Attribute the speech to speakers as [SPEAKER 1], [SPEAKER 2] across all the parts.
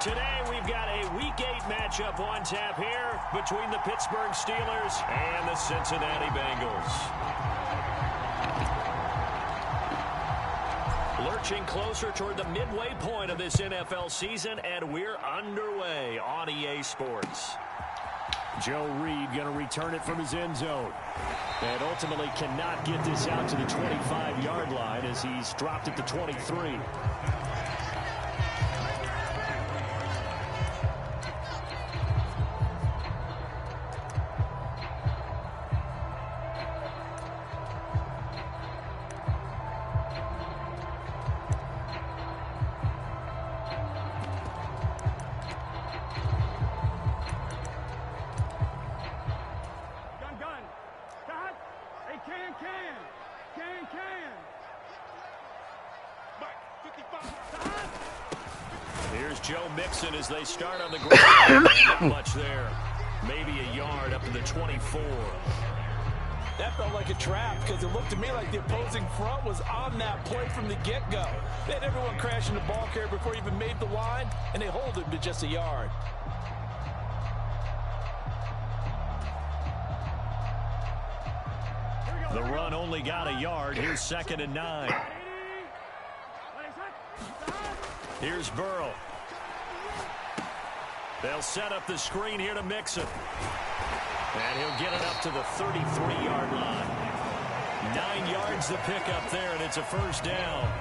[SPEAKER 1] Today we've got a Week 8 matchup on tap here between the Pittsburgh Steelers and the Cincinnati Bengals. Lurching closer toward the midway point of this NFL season, and we're underway on EA Sports. Joe Reed going to return it from his end zone. And ultimately cannot get this out to the 25-yard line as he's dropped at the 23. Here's Joe Mixon as they start on the ground. Not much there. Maybe a yard up to the 24.
[SPEAKER 2] That felt like a trap because it looked to me like the opposing front was on that play from the get-go. They had everyone crashing the ball carrier before he even made the line, and they hold him to just a yard.
[SPEAKER 1] The run only got a yard. Here's 2nd and 9. Here's Burrow. They'll set up the screen here to Mixon. And he'll get it up to the 33-yard line. 9 yards to pick up there, and it's a first down.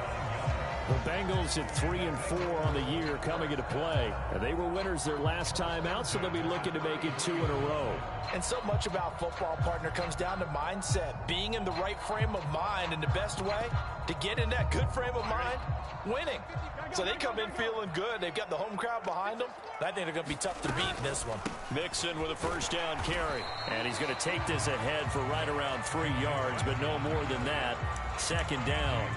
[SPEAKER 1] The Bengals at 3-4 on the year coming into play. And they were winners their last time out, so they'll be looking to make it 2 in a row.
[SPEAKER 2] And so much about football, partner, comes down to mindset. Being in the right frame of mind, and the best way to get in that good frame of mind, winning. So they come in feeling good. They've got the home crowd behind them. I think they're going to be tough to beat in this one.
[SPEAKER 1] Mixon with a first down carry. And he's going to take this ahead for right around 3 yards, but no more than that. 2nd down.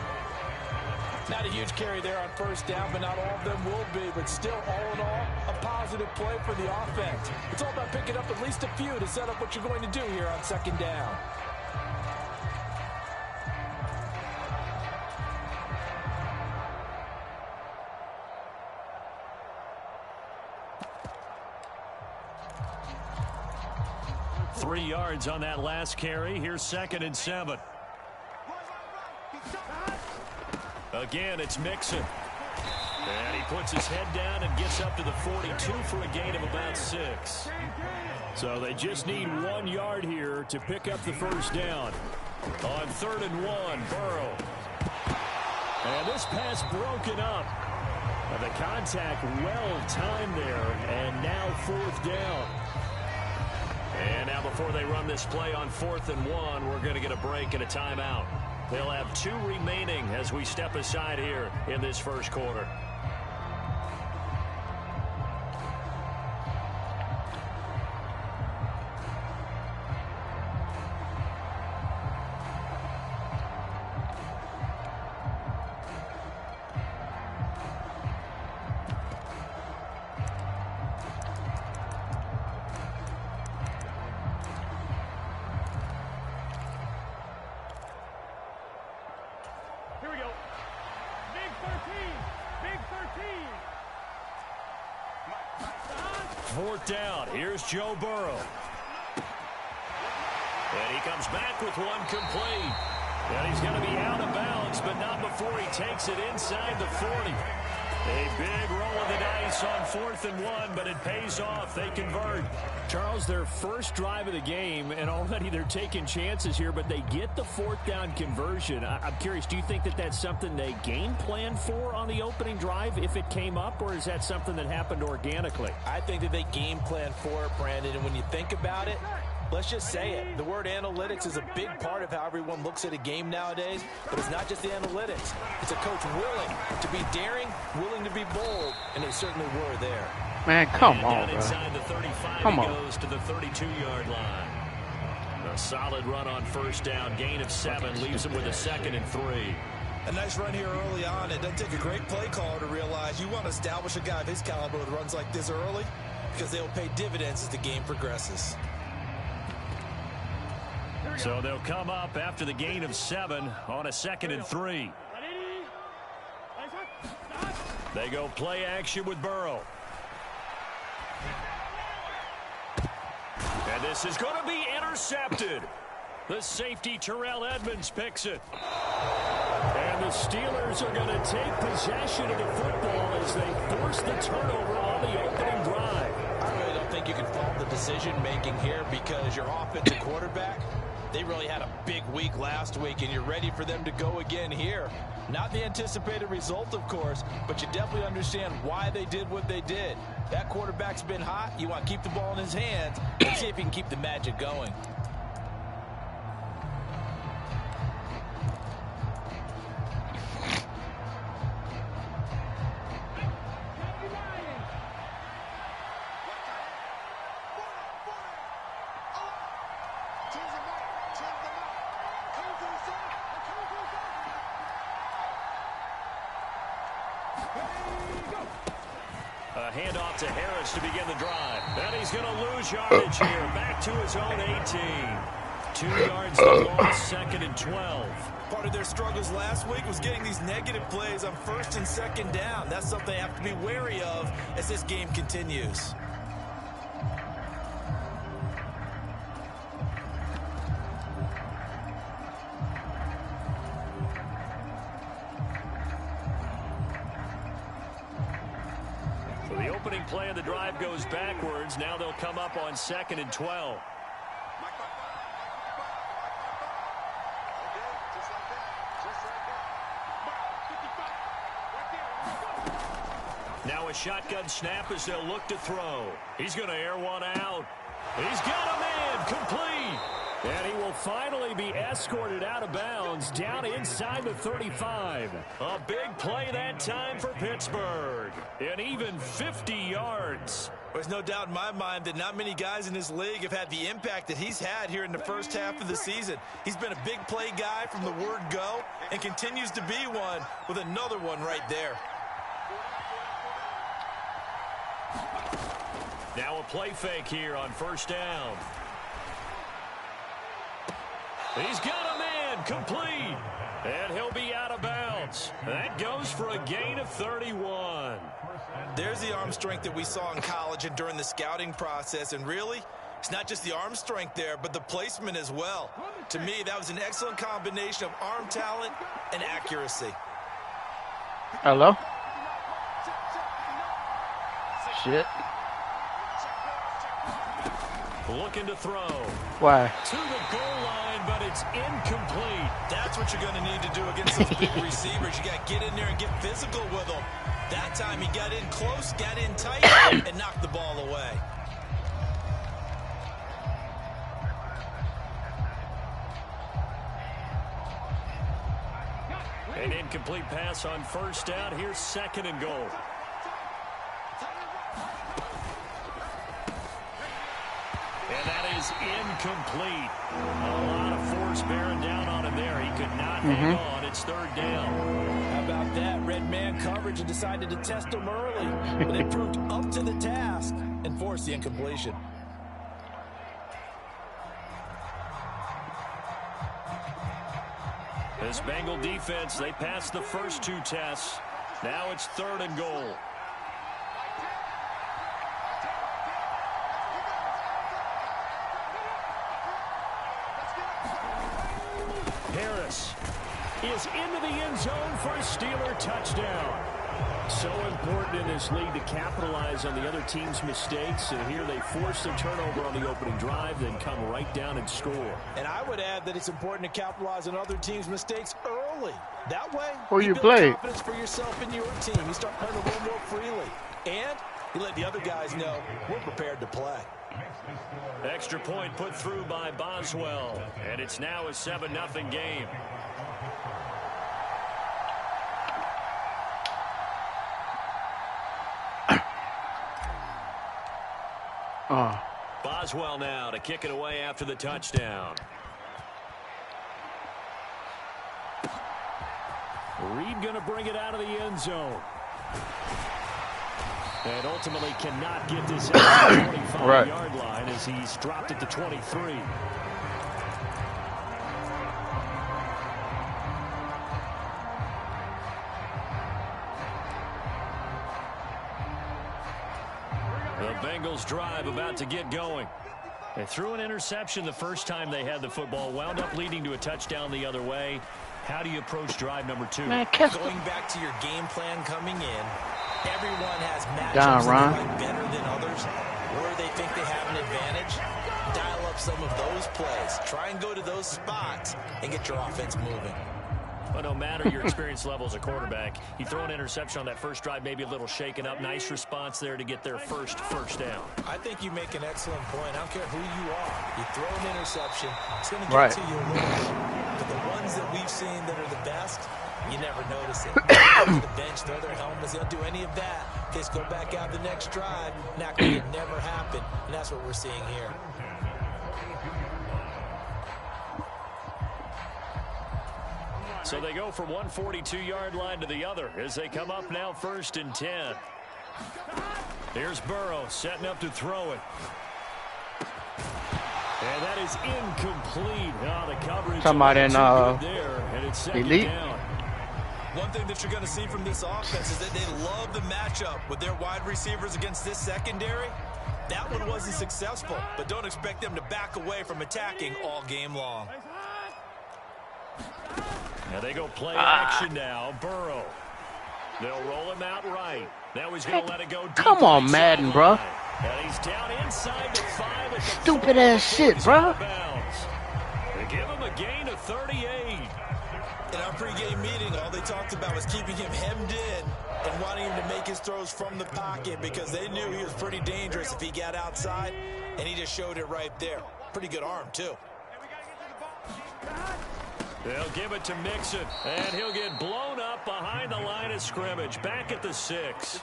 [SPEAKER 2] Not a huge carry there on first down, but not all of them will be. But still, all in all, a positive play for the offense. It's all about picking up at least a few to set up what you're going to do here on 2nd down.
[SPEAKER 1] Three yards on that last carry. Here's 2nd and 7. Again, it's Mixon. And he puts his head down and gets up to the 42 for a gain of about 6. So they just need 1 yard here to pick up the first down. On 3rd and 1, Burrow. And this pass broken up. And the contact well timed there. And now 4th down. And now before they run this play on 4th and 1, we're going to get a break and a timeout. They'll have 2 remaining as we step aside here in this first quarter.
[SPEAKER 3] Here we go. Big 13. Big 13.
[SPEAKER 1] 4th down. Here's Joe Burrow. And he comes back with one complete. And he's going to be out of bounds, but not before he takes it inside the 40. A big roll of the dice on 4th and 1, but it pays off. They convert. Charles, their first drive of the game, and already they're taking chances here, but they get the 4th down conversion. I'm curious, do you think that that's something they game planned for on the opening drive if it came up, or is that something that happened organically?
[SPEAKER 2] I think that they game planned for it, Brandon, and when you think about it, let's just say it. The word analytics is a big part of how everyone looks at a game nowadays, but it's not just the analytics. It's a coach willing to be daring, willing to be bold, and they certainly were there.
[SPEAKER 4] Man, come on, bro.
[SPEAKER 1] Inside the 35,
[SPEAKER 4] come on.
[SPEAKER 1] Goes to the 32-yard line. A solid run on first down. Gain of 7 leaves him with a 2nd and 3.
[SPEAKER 5] A nice run here early on. It doesn't take a great play caller to realize you want to establish a guy of his caliber with runs like this early because they'll pay dividends as the game progresses.
[SPEAKER 1] So they'll come up after the gain of 7 on a 2nd and 3. They go play action with Burrow. And this is going to be intercepted. The safety, Terrell Edmonds, picks it. And the Steelers are going to take possession of the football as they force the turnover on the opening drive.
[SPEAKER 2] I really don't think you can fault the decision-making here because your offensive quarterback, they really had a big week last week, and you're ready for them to go again here. Not the anticipated result, of course, but you definitely understand why they did what they did. That quarterback's been hot. You want to keep the ball in his hands and see if he can keep the magic going.
[SPEAKER 1] A handoff to Harris to begin the drive. And he's going to lose yardage here. Back to his own 18. 2 yards to loss, 2nd and 12.
[SPEAKER 5] Part of their struggles last week was getting these negative plays on 1st and 2nd down. That's something they have to be wary of as this game continues.
[SPEAKER 1] The opening play of the drive goes backwards. Now they'll come up on 2nd and 12. Now a shotgun snap as they'll look to throw. He's going to air one out. He's got a man complete. And he will finally be escorted out of bounds down inside the 35. A big play that time for Pittsburgh. And even 50 yards.
[SPEAKER 5] There's no doubt in my mind that not many guys in this league have had the impact that he's had here in the first half of the season. He's been a big play guy from the word go and continues to be one with another one right there.
[SPEAKER 1] Now a play fake here on 1st down. He's got a man complete. And he'll be out of bounds. That goes for a gain of 31.
[SPEAKER 5] There's the arm strength that we saw in college and during the scouting process. And really, it's not just the arm strength there, but the placement as well. To me, that was an excellent combination of arm talent and accuracy.
[SPEAKER 4] Hello? Shit.
[SPEAKER 1] Looking to throw.
[SPEAKER 4] Why?
[SPEAKER 1] To the goal line, but it's incomplete.
[SPEAKER 5] That's what you're going to need to do against those big receivers. You got to get in there and get physical with them. That time he got in close, got in tight, and knocked the ball away.
[SPEAKER 1] An incomplete pass on 1st down. Here's 2nd and goal. And that is incomplete. A lot of force bearing down on him there. He could not hang on. It's 3rd down.
[SPEAKER 2] How about that? Red man coverage and decided to test him early. But it proved up to the task and forced the incompletion.
[SPEAKER 1] This Bengal defense, they passed the first 2 tests. Now it's 3rd and goal. Harris is into the end zone for a Steeler touchdown. So important in this league to capitalize on the other team's mistakes. And here they force the turnover on the opening drive, then come right down and score.
[SPEAKER 2] And I would add that it's important to capitalize on other teams' mistakes early. That way,
[SPEAKER 4] Who you
[SPEAKER 2] build
[SPEAKER 4] play?
[SPEAKER 2] confidence for yourself and your team. You start playing a little more freely. And you let the other guys know we're prepared to play.
[SPEAKER 1] Extra point put through by Boswell. And it's now a 7-0 game. Boswell now to kick it away after the touchdown. Reed going to bring it out of the end zone. And ultimately cannot get this out to the 25-yard line as he's dropped at the 23. The Bengals drive about to get going. They threw an interception the first time they had the football, wound up leading to a touchdown the other way. How do you approach drive number 2?
[SPEAKER 4] Man,
[SPEAKER 2] going back to your game plan coming in, everyone has matchups that they like better than others, or they think they have an advantage. Dial up some of those plays. Try and go to those spots and get your offense moving.
[SPEAKER 1] But no matter your experience level as a quarterback, you throw an interception on that first drive, maybe a little shaken up. Nice response there to get their first down.
[SPEAKER 2] I think you make an excellent point. I don't care who you are. You throw an interception, it's going to get to you a little. But the ones that we've seen that are the best, you never notice it. They go to the bench, throw their helmets, they don't do any of that. Just go back out the next drive. Not going to never happen. And that's what we're seeing here.
[SPEAKER 1] So they go from one 42-yard line to the other as they come up now 1st and 10. Here's Burrow setting up to throw it. And that is incomplete. Oh, the coverage
[SPEAKER 4] somebody in
[SPEAKER 1] there, and it's second
[SPEAKER 4] elite.
[SPEAKER 1] down.
[SPEAKER 5] One thing that you're going to see from this offense is that they love the matchup with their wide receivers against this secondary. That one wasn't successful, but don't expect them to back away from attacking all game long.
[SPEAKER 1] Now they go play action now. Burrow. They'll roll him out right. Now he's going to let it go deep.
[SPEAKER 4] Come on, Madden, bro.
[SPEAKER 1] And he's down inside the 5 at the
[SPEAKER 4] Stupid ass shit, bro.
[SPEAKER 1] They give him a gain of 38.
[SPEAKER 5] In our pregame meeting, all they talked about was keeping him hemmed in and wanting him to make his throws from the pocket because they knew he was pretty dangerous if he got outside, and he just showed it right there. Pretty good arm, too.
[SPEAKER 1] They'll give it to Mixon, and he'll get blown up behind the line of scrimmage. Back at the 6.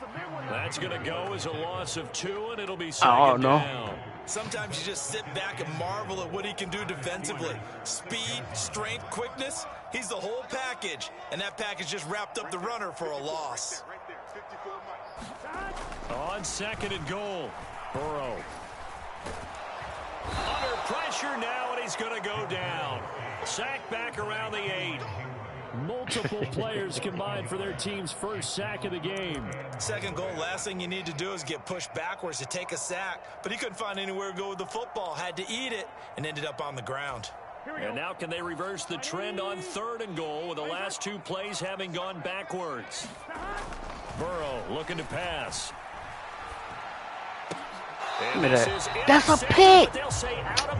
[SPEAKER 1] That's going to go as a loss of 2, and it'll be second down.
[SPEAKER 5] Sometimes you just sit back and marvel at what he can do defensively. Speed, strength, quickness, he's the whole package, and that package just wrapped up the runner for a loss.
[SPEAKER 1] On 2nd and goal, Burrow. Under pressure now, and he's going to go down. Sack back around the 8. Multiple players combined for their team's first sack of the game.
[SPEAKER 5] 2nd goal, last thing you need to do is get pushed backwards to take a sack. But he couldn't find anywhere to go with the football. Had to eat it and ended up on the ground.
[SPEAKER 1] And now can they reverse the trend on 3rd and goal with the last 2 plays having gone backwards? Burrow looking to pass.
[SPEAKER 4] That's a pick.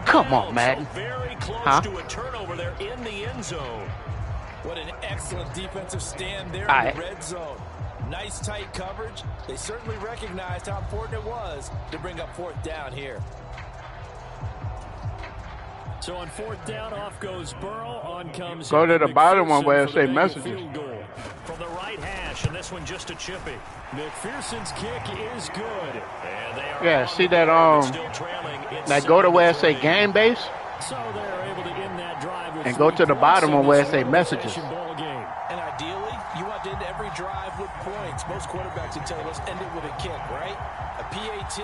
[SPEAKER 4] Come on, Madden.
[SPEAKER 1] So very close to a turnover there in the end zone.
[SPEAKER 2] What an excellent defensive stand there in the red zone. Nice tight coverage. They certainly recognized how important it was to bring up 4th down here.
[SPEAKER 1] So on 4th down, off goes Burrow. On comes
[SPEAKER 4] go to the bottom one where it say messages.
[SPEAKER 1] From the right hash, and this one just a chippy. McPherson's kick is good. And they are
[SPEAKER 4] see that that go to where it say game base.
[SPEAKER 1] So they're able to end that drive with
[SPEAKER 4] and go to the bottom one where it say messages.
[SPEAKER 2] And ideally, you want to end every drive with points. Most quarterbacks would tell you, let's end it with a kick, right? A PAT,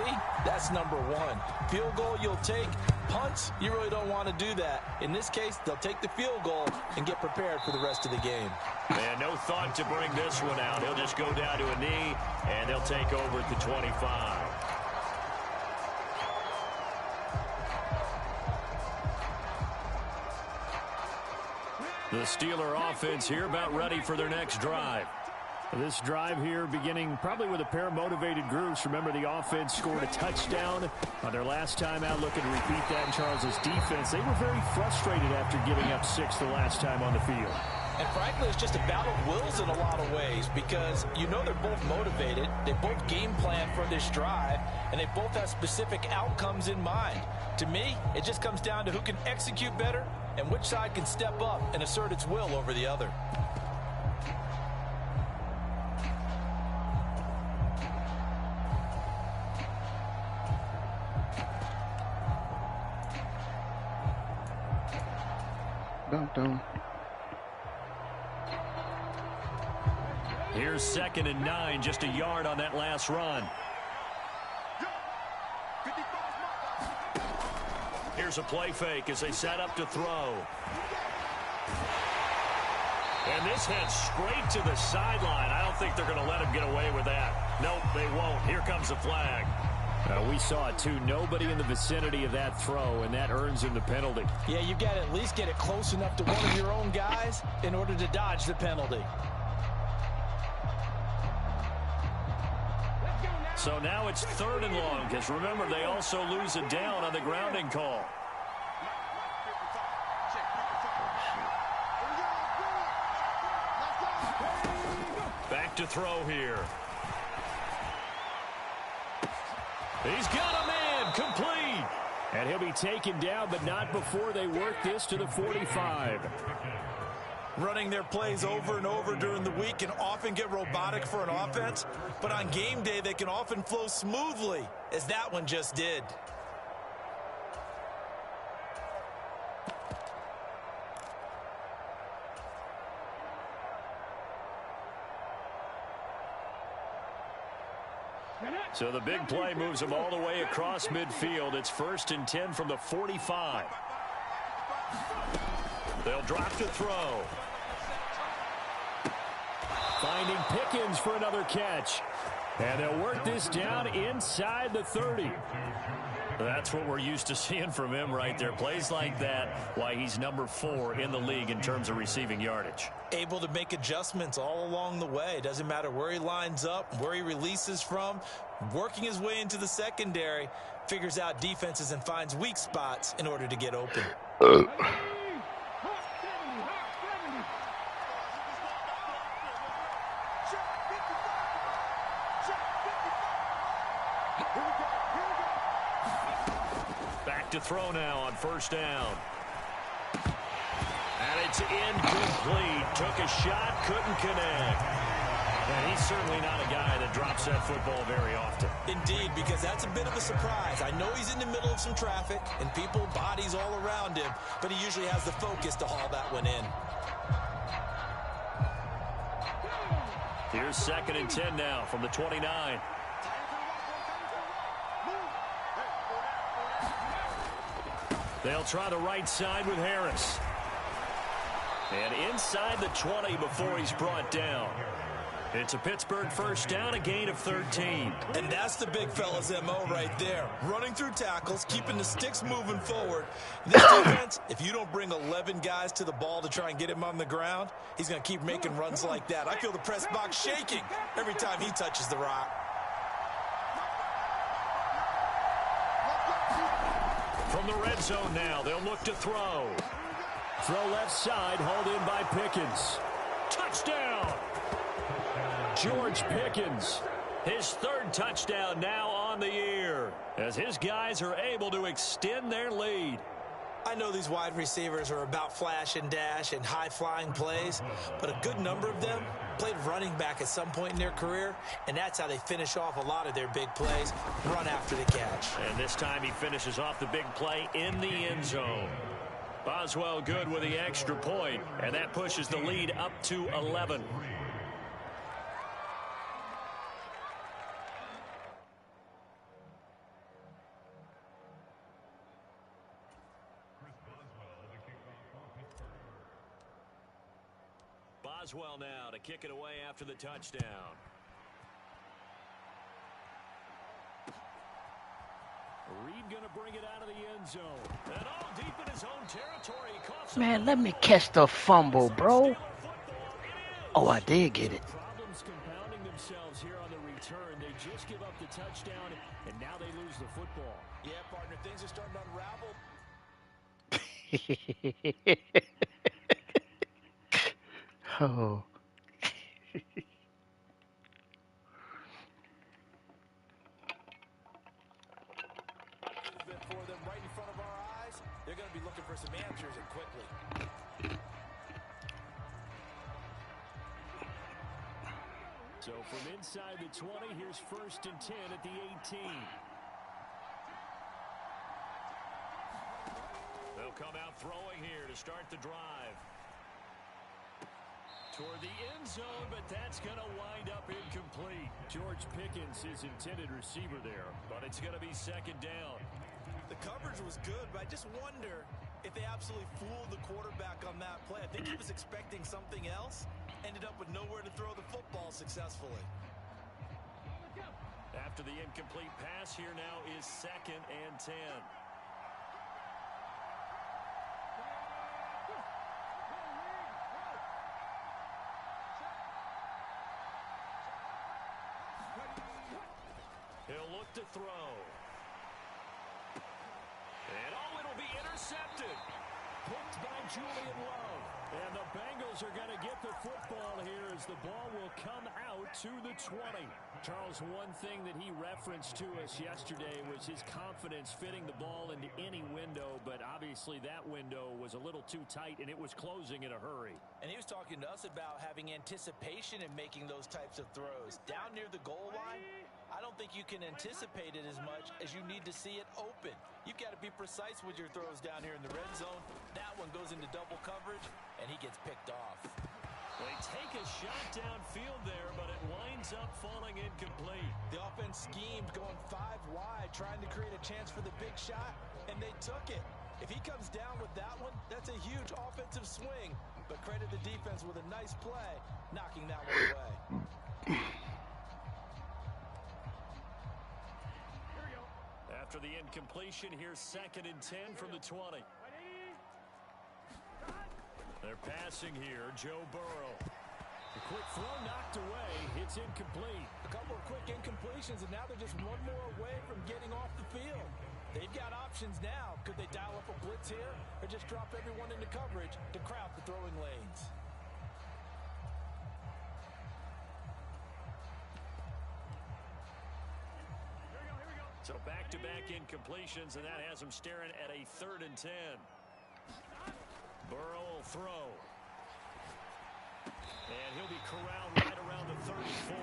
[SPEAKER 2] that's number 1. Field goal you'll take. Punts, you really don't want to do that. In this case, they'll take the field goal and get prepared for the rest of the game.
[SPEAKER 1] And no thought to bring this one out. He'll just go down to a knee, and they'll take over at the 25. The Steeler offense here about ready for their next drive. This drive here beginning probably with a pair of motivated groups. Remember, the offense scored a touchdown on their last time out, looking to repeat that in Charles's defense. They were very frustrated after giving up 6 the last time on the field.
[SPEAKER 2] And frankly, it's just a battle of wills in a lot of ways because you know they're both motivated. They both game plan for this drive, and they both have specific outcomes in mind. To me, it just comes down to who can execute better and which side can step up and assert its will over the other.
[SPEAKER 1] Here's 2nd and 9, just a yard on that last run. Here's a play fake as they set up to throw. And this heads straight to the sideline. I don't think they're going to let him get away with that. Nope, they won't. Here comes the flag. We saw it too. Nobody in the vicinity of that throw, and that earns him the penalty.
[SPEAKER 2] Yeah, you've got to at least get it close enough to one of your own guys in order to dodge the penalty.
[SPEAKER 1] So now it's 3rd and long, because remember, they also lose a down on the grounding call. Back to throw here. He's got a man, complete. And he'll be taken down, but not before they work this to the 45.
[SPEAKER 5] Running their plays over and over during the week can often get robotic for an offense, but on game day they can often flow smoothly, as that one just did.
[SPEAKER 1] So the big play moves them all the way across midfield. It's 1st and 10 from the 45. They'll drop to throw. Finding Pickens for another catch. And they'll work this down inside the 30. That's what we're used to seeing from him right there. Plays like that, why he's number 4 in the league in terms of receiving yardage.
[SPEAKER 5] Able to make adjustments all along the way. Doesn't matter where he lines up, where he releases from. Working his way into the secondary, figures out defenses and finds weak spots in order to get open.
[SPEAKER 1] Back to throw now on 1st down. And it's incomplete. Took a shot, couldn't connect. And he's certainly not a guy that drops that football very often.
[SPEAKER 5] Indeed, because that's a bit of a surprise. I know he's in the middle of some traffic and people, bodies all around him, but he usually has the focus to haul that one in.
[SPEAKER 1] Here's 2nd and 10 now from the 29. They'll try the right side with Harris. And inside the 20 before he's brought down. It's a Pittsburgh 1st down, a gain of 13.
[SPEAKER 5] And that's the big fella's MO right there. Running through tackles, keeping the sticks moving forward. This defense, if you don't bring 11 guys to the ball to try and get him on the ground, he's going to keep making runs like that. I feel the press box shaking every time he touches the rock.
[SPEAKER 1] From the red zone now, they'll look to throw. Throw left side, hauled in by Pickens. Touchdown! George Pickens, his 3rd touchdown now on the year, as his guys are able to extend their lead.
[SPEAKER 5] I know these wide receivers are about flash and dash and high-flying plays, but a good number of them played running back at some point in their career, and that's how they finish off a lot of their big plays, run after the catch.
[SPEAKER 1] And this time he finishes off the big play in the end zone. Boswell good with the extra point, and that pushes the lead up to 11. Boswell now to kick it away after the touchdown. Reed going to bring it out of the end zone. And all deep in his own territory.
[SPEAKER 4] Man, let me catch the fumble, bro. Oh, I did get it.
[SPEAKER 1] Problems compounding themselves here on the return. They just give up the touchdown, and now they lose the football.
[SPEAKER 5] Yeah, partner, things are starting to unravel.
[SPEAKER 4] Oh.
[SPEAKER 2] For them right in front of our eyes, they're going to be looking for some answers and quickly.
[SPEAKER 1] So from inside the 20, here's 1st and 10 at the 18. They'll come out throwing here to start the drive. Toward the end zone, but that's going to wind up incomplete. George Pickens, his intended receiver there, but it's going to be 2nd down.
[SPEAKER 5] The coverage was good, but I just wonder if they absolutely fooled the quarterback on that play. I think he was expecting something else, ended up with nowhere to throw the football successfully.
[SPEAKER 1] After the incomplete pass, here now is 2nd and 10. He'll look to throw. And it'll be intercepted. Picked by Julian Love. And the Bengals are going to get the football here as the ball will come out to the 20. Charles, one thing that he referenced to us yesterday was his confidence fitting the ball into any window, but obviously that window was a little too tight and it was closing in a hurry.
[SPEAKER 2] And he was talking to us about having anticipation in making those types of throws. Down near the goal line, I don't think you can anticipate it as much as you need to see it open. You've got to be precise with your throws down here in the red zone. That one goes into double coverage, and he gets picked off.
[SPEAKER 1] They take a shot downfield there, but it winds up falling incomplete.
[SPEAKER 2] The offense schemed going 5 wide, trying to create a chance for the big shot, and they took it. If he comes down with that one, that's a huge offensive swing. But credit the defense with a nice play, knocking that one away.
[SPEAKER 1] After the incompletion, here's 2nd and 10 from the 20. They're passing here, Joe Burrow. A quick throw knocked away. It's incomplete.
[SPEAKER 2] A couple of quick incompletions, and now they're just one more away from getting off the field. They've got options now. Could they dial up a blitz here or just drop everyone into coverage to crowd the throwing lanes?
[SPEAKER 1] So back-to-back incompletions, and that has them staring at a 3rd and 10. Burrow will throw. And he'll be corralled right around the 34.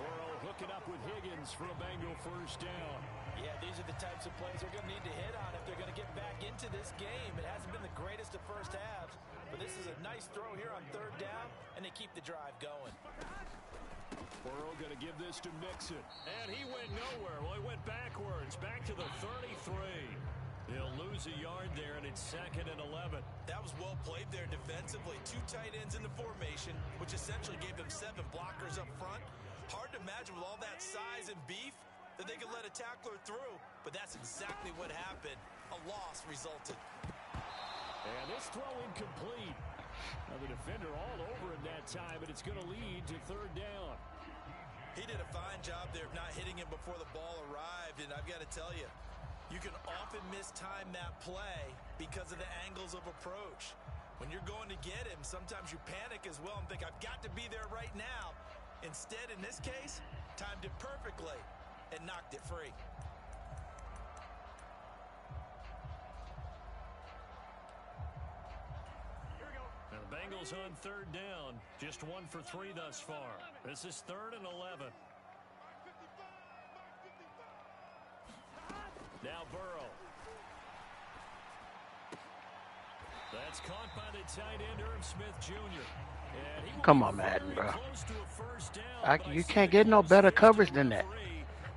[SPEAKER 1] Burrow hooking up with Higgins for a Bengal first down.
[SPEAKER 2] Yeah, these are the types of plays they're going to need to hit on if they're going to get back into this game. It hasn't been the greatest of first halves, but this is a nice throw here on 3rd down, and they keep the drive going.
[SPEAKER 1] Burrow going to give this to Mixon. And he went nowhere. Well, he went backwards, back to the 33. He'll lose a yard there, and it's 2nd and 11.
[SPEAKER 5] That was well played there defensively. 2 tight ends in the formation, which essentially gave them 7 blockers up front. Hard to imagine with all that size and beef that they could let a tackler through, but that's exactly what happened. A loss resulted.
[SPEAKER 1] And this throw incomplete. Now the defender all over him that time, but it's going to lead to 3rd down.
[SPEAKER 5] He did a fine job there of not hitting him before the ball arrived, and I've got to tell you, you can often mistime that play because of the angles of approach. When you're going to get him, sometimes you panic as well and think, I've got to be there right now. Instead, in this case, timed it perfectly and knocked it free.
[SPEAKER 1] Now the Bengals on 3rd down. Just 1 for 3 thus far. This is 3rd and 11. Now Burrow. That's caught by the tight end, Irv Smith Jr. And he
[SPEAKER 4] Come on, Madden, bro.
[SPEAKER 1] Close to a first down,
[SPEAKER 4] You can't get no better coverage than that.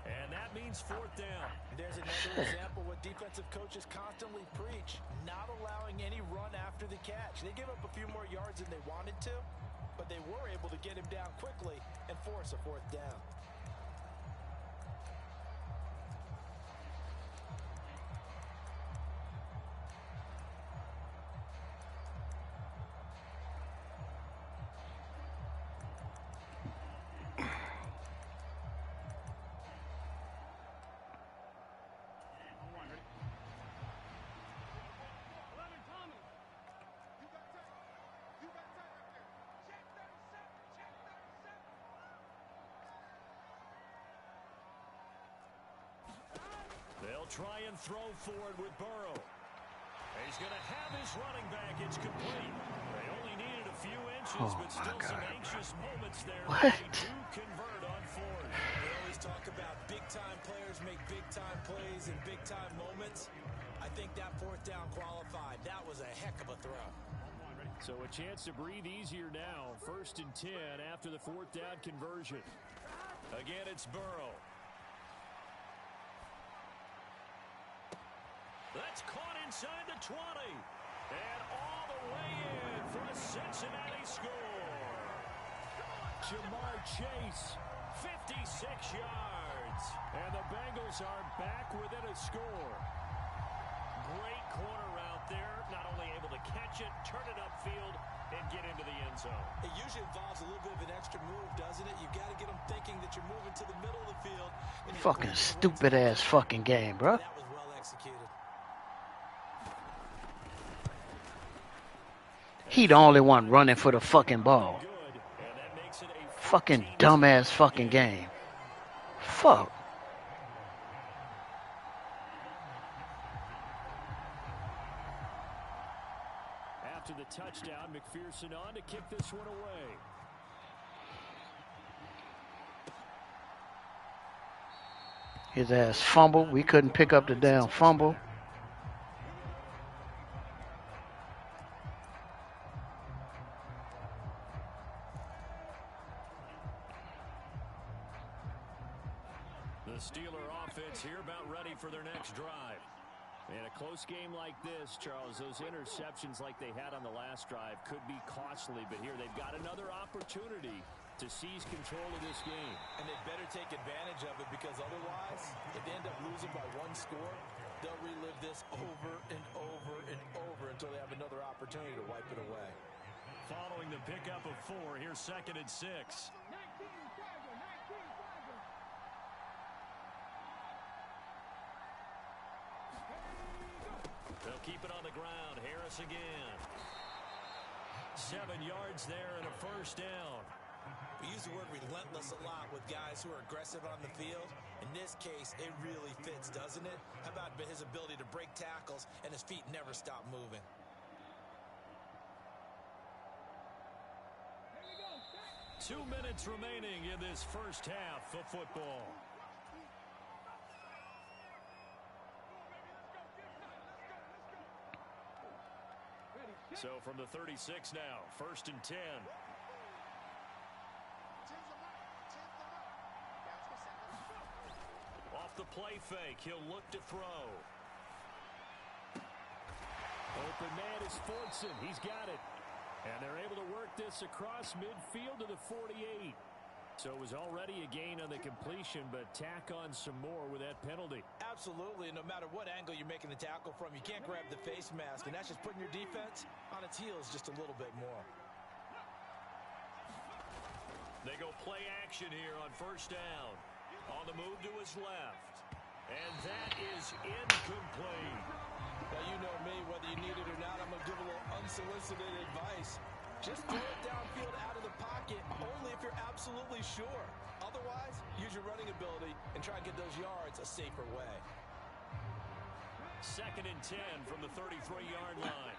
[SPEAKER 1] And that means 4th down.
[SPEAKER 2] There's another example what defensive coaches constantly preach, not allowing any run after the catch. They give up a few more yards than they wanted to, but they were able to get him down quickly and force a 4th down.
[SPEAKER 1] They'll try and throw forward with Burrow. He's going to have his running back. It's complete. They only needed a few inches, but still some anxious moments there. They do convert on 4th.
[SPEAKER 5] They always talk about big-time players make big-time plays in big-time moments. I think that 4th down qualified. That was a heck of a throw.
[SPEAKER 1] So a chance to breathe easier now. 1st and 10 after the 4th down conversion. Again, it's Burrow. That's caught inside the 20. And all the way in for a Cincinnati score. Jamar Chase 56 yards. And the Bengals are back within a score. Great corner route there. Not only able to catch it, turn it upfield, and get into the end zone.
[SPEAKER 2] It usually involves a little bit of an extra move, doesn't it? You've got to get them thinking that you're moving to the middle of the field.
[SPEAKER 4] Fucking stupid ass fucking game, bro.
[SPEAKER 2] That was well executed.
[SPEAKER 4] He the only one running for the fucking ball. Fucking dumbass fucking game. Fuck.
[SPEAKER 1] After the touchdown, McPherson on to kick this one away.
[SPEAKER 4] His ass fumbled. We couldn't pick up the damn fumble.
[SPEAKER 1] The Steeler offense here about ready for their next drive. In a close game like this, Charles, those interceptions like they had on the last drive could be costly, but here they've got another opportunity to seize control of this game.
[SPEAKER 2] And they better take advantage of it, because otherwise, if they end up losing by one score, they'll relive this over and over and over until they have another opportunity to wipe it away.
[SPEAKER 1] Following the pickup of 4, here's 2nd and 6. They'll keep it on the ground. Harris again. 7 yards there and a first down.
[SPEAKER 2] We use the word relentless a lot with guys who are aggressive on the field. In this case, it really fits, doesn't it? How about his ability to break tackles and his feet never stop moving?
[SPEAKER 1] Two minutes remaining in this first half of football. So from the 36 now, 1st and 10. Off the play fake, he'll look to throw. Open man is Fortson. He's got it. And they're able to work this across midfield to the 48. So it was already a gain on the completion, but tack on some more with that penalty.
[SPEAKER 2] Absolutely. No matter what angle you're making the tackle from, you can't grab the face mask, and that's just putting your defense on its heels just a little bit more.
[SPEAKER 1] They go play action here on 1st down. On the move to his left. And that is incomplete.
[SPEAKER 2] Now, you know me, whether you need it or not, I'm going to give a little unsolicited advice. Just throw it downfield out of the pocket, only if you're absolutely sure. Otherwise, use your running ability and try and get those yards a safer way.
[SPEAKER 1] 2nd and 10 from the 33-yard line.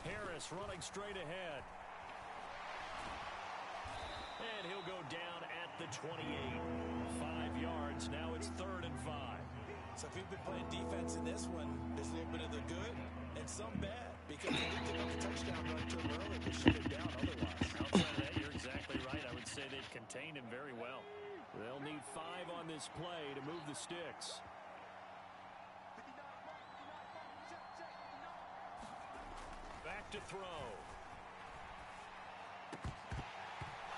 [SPEAKER 1] Harris running straight ahead. And he'll go down at the 28. 5 yards. Now it's 3rd and 5.
[SPEAKER 2] So if you've been playing defense in this one, there's a little bit of the good and some bad, because they did give up a touchdown run to him early to shut it down otherwise.
[SPEAKER 1] Outside of that, you're exactly right. I would say they've contained him very well. They'll need 5 on this play to move the sticks. Back to throw.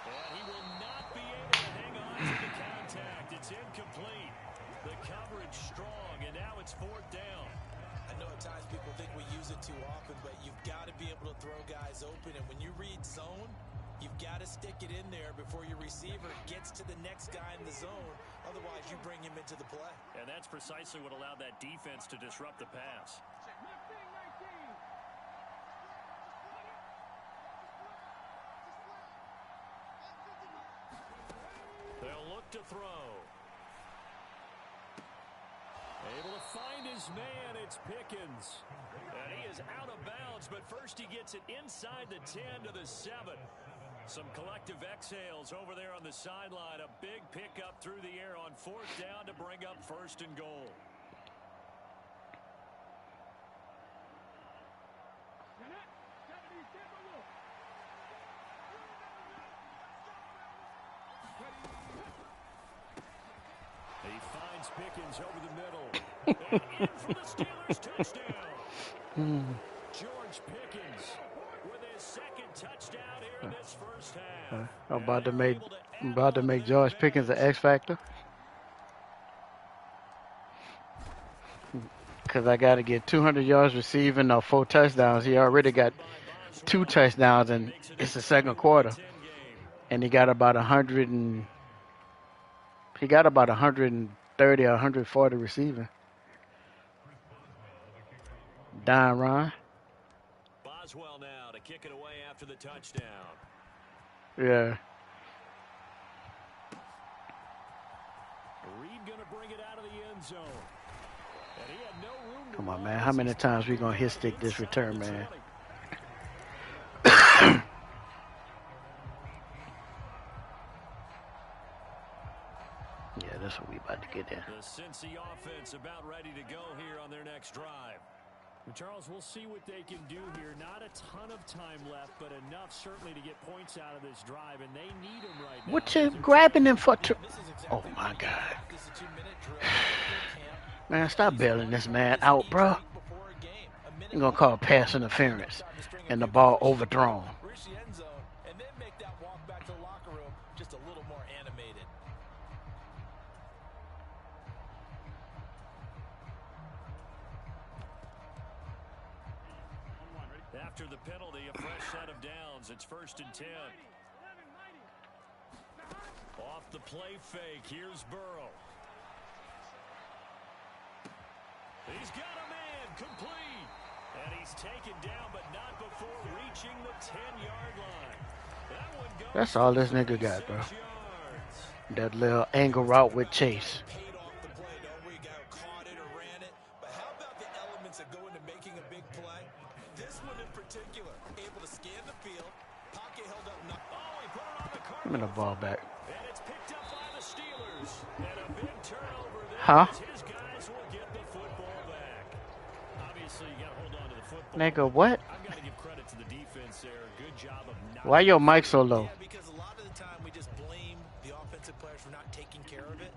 [SPEAKER 1] And he will not be able to hang on to the contact. It's incomplete. The coverage strong, and now it's 4th down.
[SPEAKER 2] I know at times people think we use it too often, but you've got to be able to throw guys open. And when you read zone, you've got to stick it in there before your receiver gets to the next guy in the zone. Otherwise, you bring him into the play.
[SPEAKER 1] And that's precisely what allowed that defense to disrupt the pass. They'll look to throw. Able to find his man. It's Pickens. And he is out of bounds, but first he gets it inside the 10 to the 7. Some collective exhales over there on the sideline. A big pickup through the air on 4th down to bring up 1st and goal. He finds Pickens over the middle. And in for the Steelers touchdown. George Pickens with his second touchdown here in this first half.
[SPEAKER 4] I'm about to make George Pickens an X factor. Because I got to get 200 yards receiving or 4 touchdowns. He already got 2 touchdowns, and it's the second quarter. And he got about 130 or 140 receiving. DonRon.
[SPEAKER 1] Boswell now to kick it away after the touchdown.
[SPEAKER 4] Yeah.
[SPEAKER 1] Reed gonna bring it out of the end zone. And he had no room to
[SPEAKER 4] Come on, man. How many times we gonna hit stick this return, man? Yeah, that's what we about to get in.
[SPEAKER 1] The Cincy offense about ready to go here on their next drive.
[SPEAKER 3] Charles, we'll see what they can do here. Not a ton of time left, but enough certainly to get points out of this drive, and they need them right now.
[SPEAKER 4] What you grabbing him for? Oh, my God. Man, stop bailing this man out, bro. You're going to call pass interference and the ball overthrown.
[SPEAKER 5] And then make that walk back to the locker room just a little more animated.
[SPEAKER 1] After the penalty, a fresh set of downs. It's 1st and 10. Off the play fake, here's Burrow. He's got a man, complete. And he's taken down, but not before reaching the 10-yard line. That one goes.
[SPEAKER 4] That's all this nigga got, bro. That little angle route with Chase.
[SPEAKER 5] Paid off the play, don't we? Got caught it or ran it. But how about the elements that go into making a big play? This one in particular, able to scan the field, pocket held up.
[SPEAKER 1] Oh, he put it on the card.
[SPEAKER 4] Give me the ball back.
[SPEAKER 1] And it's picked up by the Steelers. And a big turnover there.
[SPEAKER 4] Huh?
[SPEAKER 1] His guys will get the football back. Obviously, you got to hold on to the football.
[SPEAKER 4] Nigga, what?
[SPEAKER 1] I've got to give credit to the defense there. Good job of not.
[SPEAKER 4] Why your mic so low?
[SPEAKER 5] Yeah, because a lot of the time we just blame the offensive players for not taking care of it.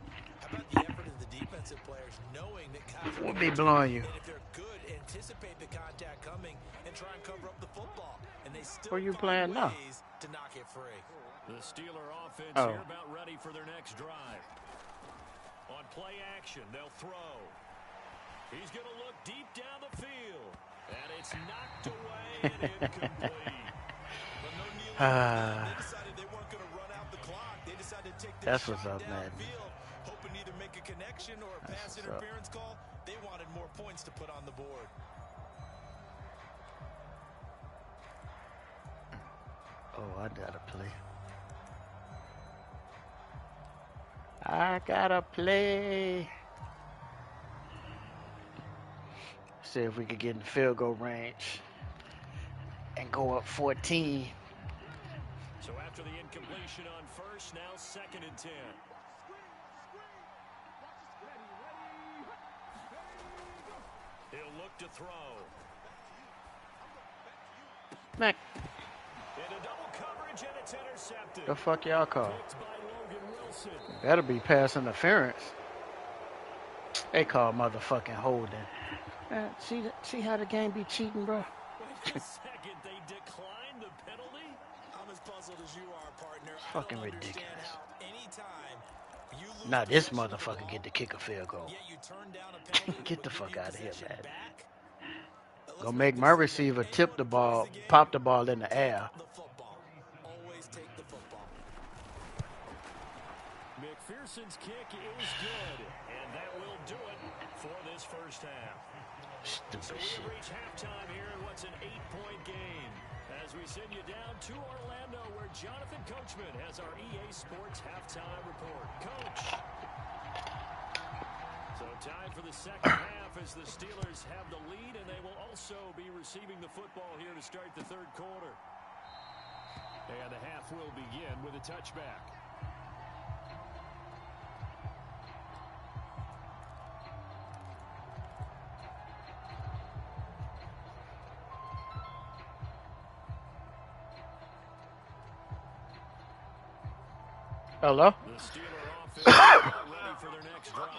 [SPEAKER 5] How about the effort of the defensive players knowing that guys
[SPEAKER 4] We'll be blowing you.
[SPEAKER 5] and if they're good, anticipate the contact coming and try and cover up the football. And they still
[SPEAKER 4] Where you
[SPEAKER 5] find
[SPEAKER 4] playing now?
[SPEAKER 5] ways to knock it free.
[SPEAKER 1] The Steeler offense
[SPEAKER 4] Oh.
[SPEAKER 1] here about ready for their next drive. On play action, they'll throw. He's going to look deep down the field. And it's knocked away and incomplete. But no kneeling. They decided they weren't going to run out the clock. They decided to take their
[SPEAKER 4] That's what's
[SPEAKER 5] shot
[SPEAKER 4] up, man.
[SPEAKER 5] downfield, hoping to either make a connection or a pass
[SPEAKER 4] what's up.
[SPEAKER 5] interference call. They wanted more points to put on the board.
[SPEAKER 4] Oh, I gotta play. I gotta play. See if we could get in field goal range and go up 14.
[SPEAKER 1] So after the incompletion on first, now 2nd and 10. He'll look to throw.
[SPEAKER 4] Mac,
[SPEAKER 1] Into double coverage, and it's intercepted.
[SPEAKER 4] the fuck y'all call?
[SPEAKER 1] Picked by Logan Wilson.
[SPEAKER 4] That'll be pass interference. They call motherfucking holding. See how the game be cheating, bro?
[SPEAKER 1] Wait a second, they declined the penalty?
[SPEAKER 5] I'm as puzzled as you are, partner.
[SPEAKER 4] Fucking
[SPEAKER 5] I don't understand
[SPEAKER 4] ridiculous.
[SPEAKER 5] how anytime you lose
[SPEAKER 4] Now this
[SPEAKER 5] possession of the
[SPEAKER 4] motherfucker
[SPEAKER 5] ball,
[SPEAKER 4] get to kick a field goal.
[SPEAKER 5] yet you turn down a penalty
[SPEAKER 4] Get the
[SPEAKER 5] that would
[SPEAKER 4] fuck
[SPEAKER 5] give you
[SPEAKER 4] outta here,
[SPEAKER 5] possession
[SPEAKER 4] man.
[SPEAKER 5] back?
[SPEAKER 4] Gonna make my receiver tip the ball, pop the ball in the air.
[SPEAKER 5] The football. Always take the football.
[SPEAKER 1] McPherson's kick is good, and that will do it for this first half. So
[SPEAKER 4] Stupid
[SPEAKER 1] we
[SPEAKER 4] shit.
[SPEAKER 1] have reached halftime here in what's an 8-point game. As we send you down to Orlando, where Jonathan Coachman has our EA Sports halftime report. Coach. So time for the second half as the Steelers have the lead, and they will also be receiving the football here to start the third quarter. And the half will begin with a touchback.
[SPEAKER 4] Hello?
[SPEAKER 1] The Steeler offense is ready for their next drive.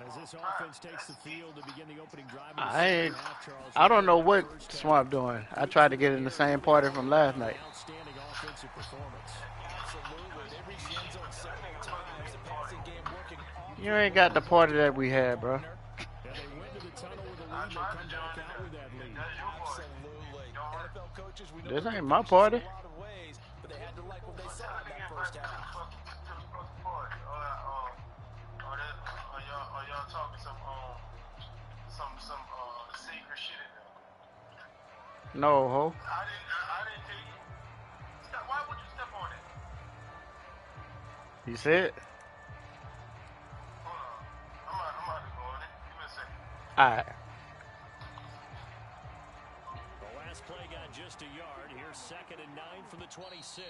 [SPEAKER 3] As this offense takes the field to begin the opening drive of the
[SPEAKER 4] I
[SPEAKER 3] second half, Charles,
[SPEAKER 4] I don't know what
[SPEAKER 3] first half.
[SPEAKER 4] Swamp doing. I tried to get in the same party from last night.
[SPEAKER 3] Outstanding offensive performance.
[SPEAKER 5] Absolutely. They reached the end zone several times. The passing game working off.
[SPEAKER 4] You ain't got the party that we had, bro.
[SPEAKER 3] And they went to the tunnel with a lead. They come back out with that lead.
[SPEAKER 5] Absolutely. NFL coaches, we know
[SPEAKER 4] This
[SPEAKER 5] they're
[SPEAKER 4] ain't my
[SPEAKER 5] gracious
[SPEAKER 4] party.
[SPEAKER 5] in a lot of ways, but they had to like what they saw in that first half.
[SPEAKER 6] Are y'all talking some secret shit in there?
[SPEAKER 4] No, ho.
[SPEAKER 6] I didn't take it. Why would you step on it?
[SPEAKER 4] You said?
[SPEAKER 6] Hold on. I'm about to go on it. Give me a second.
[SPEAKER 4] Alright.
[SPEAKER 3] The last play got just a yard. Here's 2nd and 9 from the 26.